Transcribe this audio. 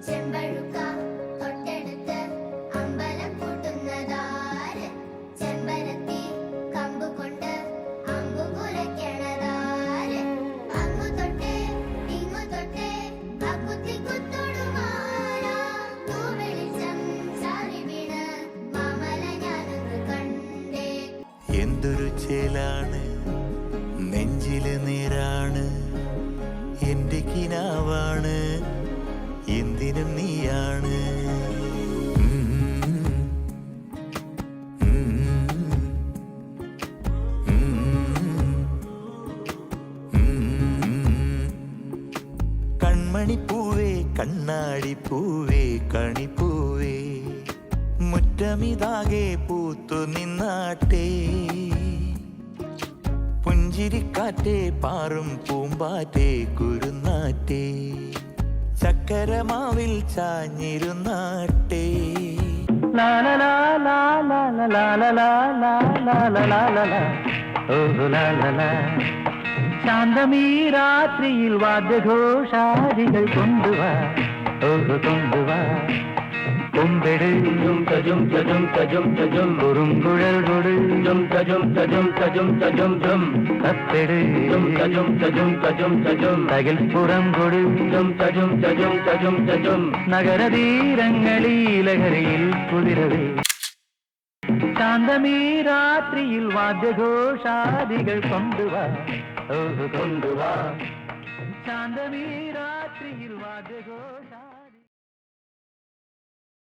ചെമ്പഴുക്ക തൊട്ടെടുത്ത് അമ്പലം കൂട്ടുന്നതാര്? ചെമ്പരത്തി കമ്പ് കൊണ്ട് അമ്പു കുലയ്ക്കണതാര്? അങ്ങു തൊട്ടേ ഇങ്ങു തൊട്ടേ അക്കുത്തി കുത്തൊടുമാരാ. തൂവെളിച്ചം ചാറി വീണ് മാമല ഞാനൊന്ന് കണ്ടേ. എന്തൊരു ചേലാണ്, നെഞ്ചില് നീരാണ്, എന്റെ കിനാവാണ്, എന്തിനും നീയാണ്. കൺമണിപ്പൂവേ കണ്ണാടിപ്പൂവേ കണിപ്പൂവേ, മുറ്റമിതാകെ പൂത്തു നിന്നാട്ടേ. പുഞ്ചിരിക്കാറ്റേ പാറും പൂമ്പാറ്റേ കുരുന്നാറ്റേ, ചക്കരമാവിൽ ചാഞ്ഞിരുന്നാട്ടേ. ശാന്തമീ രാത്രിയിൽ വാദ്യഘോഷാദികൾ കൊണ്ടുവാ, കൊണ്ടുവാ. കുമ്പെട് കുറുങ്കുഴൽ കൊട്, കപ്പെട് തകിൽപ്പുറം കൊട്. നഗരതീരങ്ങളീ ലഹരിയിൽ കുതിരവേ. ശാന്തമീ രാത്രിയിൽ വാദ്യഘോഷാദികൾ കൊണ്ടുവാ, കൊണ്ടുവാ. ശാന്തമീ